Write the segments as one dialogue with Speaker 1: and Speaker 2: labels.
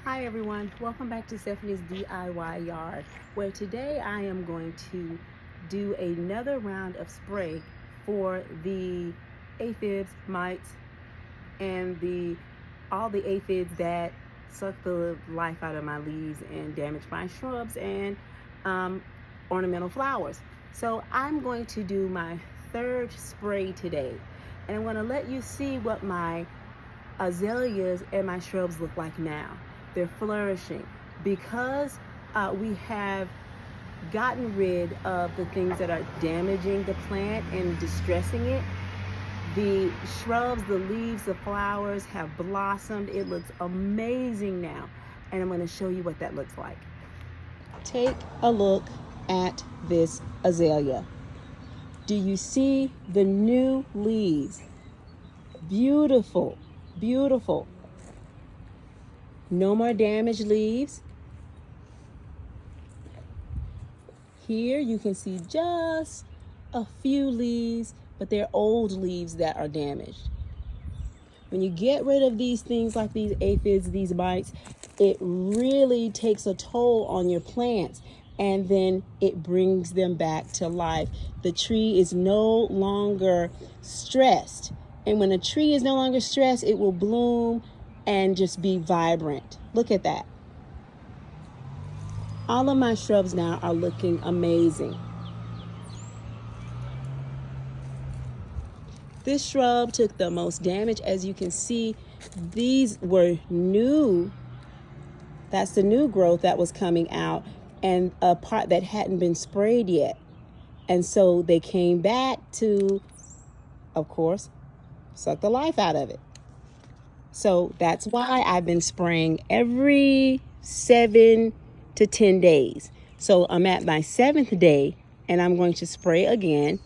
Speaker 1: Hi everyone, welcome back to Stephanie's DIY Yard, where today I am going to do another round of spray for the aphids, mites, and all the aphids that suck the life out of my leaves and damage my shrubs and ornamental flowers. So I'm going to do my third spray today, and I'm going to let you see what my azaleas and my shrubs look like now. They're flourishing because we have gotten rid of the things that are damaging the plant and distressing it. The shrubs, the leaves, the flowers have blossomed. It looks amazing now, and I'm going to show you what that looks like. Take a look at this azalea. Do you see the new leaves? Beautiful, beautiful. No more damaged leaves. Here you can see just a few leaves, but they're old leaves that are damaged. When you get rid of these things like these aphids, these mites, it really takes a toll on your plants, and then it brings them back to life. The tree is no longer stressed. And when a tree is no longer stressed, it will bloom and just be vibrant. Look at that. All of my shrubs now are looking amazing. This shrub took the most damage. As you can see, these were new. That's the new growth that was coming out, and a part that hadn't been sprayed yet. And so they came back to, of course, suck the life out of it. So that's why I've been spraying every 7 to 10 days. So I'm at my 7th day, and I'm going to spray again.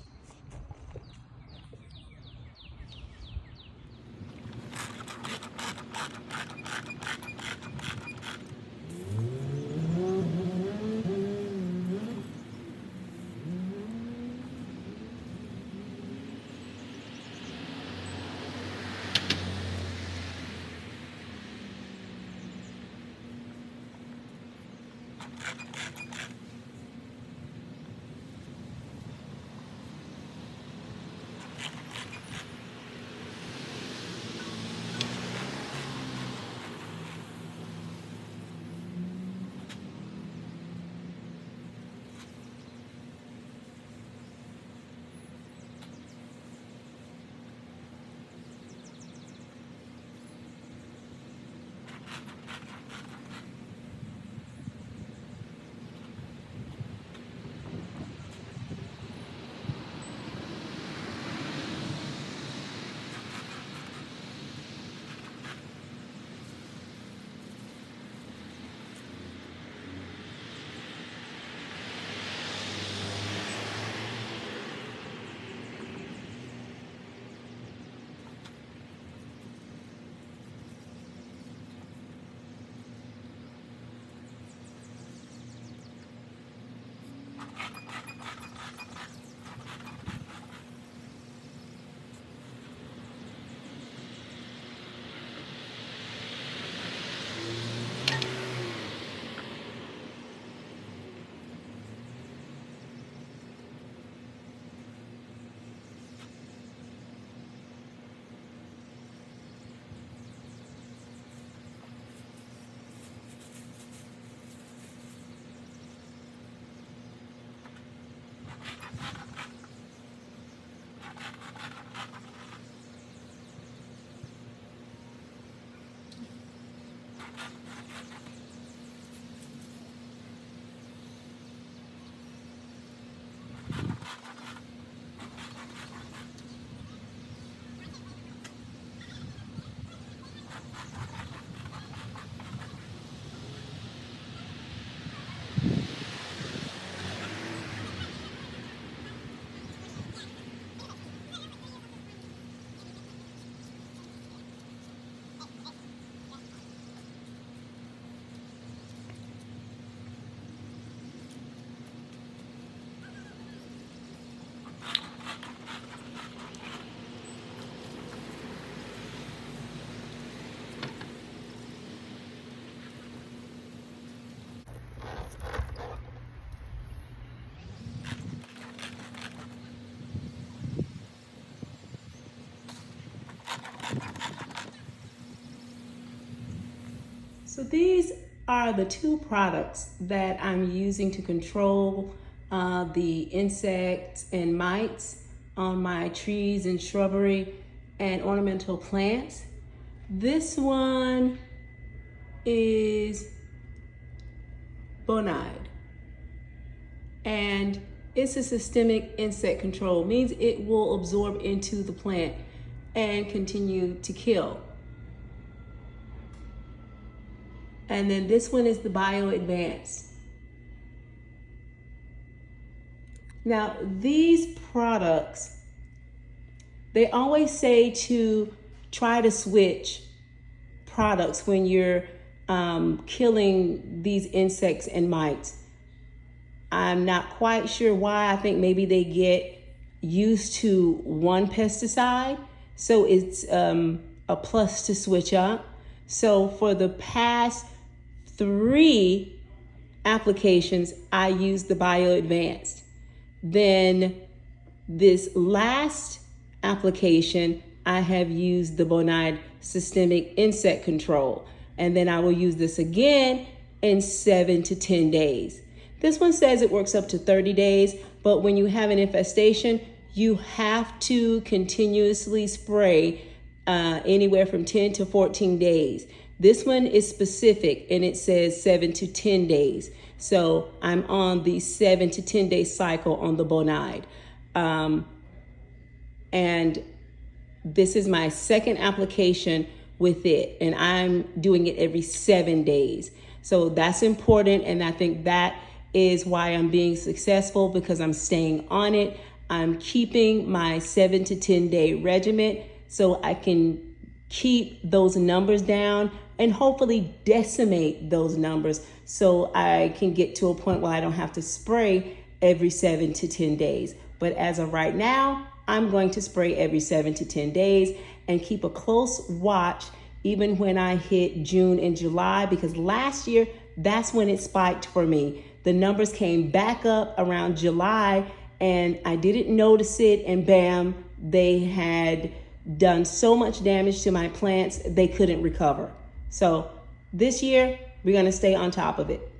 Speaker 1: So these are the two products that I'm using to control the insects and mites on my trees and shrubbery and ornamental plants. This one is Bonide, and it's a systemic insect control, means it will absorb into the plant and continue to kill. And then this one is the Bio Advanced. Now, these products, they always say to try to switch products when you're killing these insects and mites. I'm not quite sure why. I think maybe they get used to one pesticide, so it's a plus to switch up. So for the past 3 applications, I used the Bio Advanced. Then this last application, I have used the Bonide Systemic Insect Control. And then I will use this again in 7 to 10 days. This one says it works up to 30 days, but when you have an infestation, you have to continuously spray anywhere from 10 to 14 days. This one is specific and it says 7 to 10 days. So I'm on the 7 to 10 day cycle on the Bonide. And this is my second application with it, and I'm doing it every 7 days. So that's important, and I think that is why I'm being successful, because I'm staying on it. I'm keeping my 7 to 10 day regimen so I can keep those numbers down and hopefully decimate those numbers so I can get to a point where I don't have to spray every 7 to 10 days. But as of right now, I'm going to spray every 7 to 10 days and keep a close watch even when I hit June and July, because last year, that's when it spiked for me. The numbers came back up around July and I didn't notice it, and bam, they had done so much damage to my plants, they couldn't recover. So this year, we're gonna stay on top of it.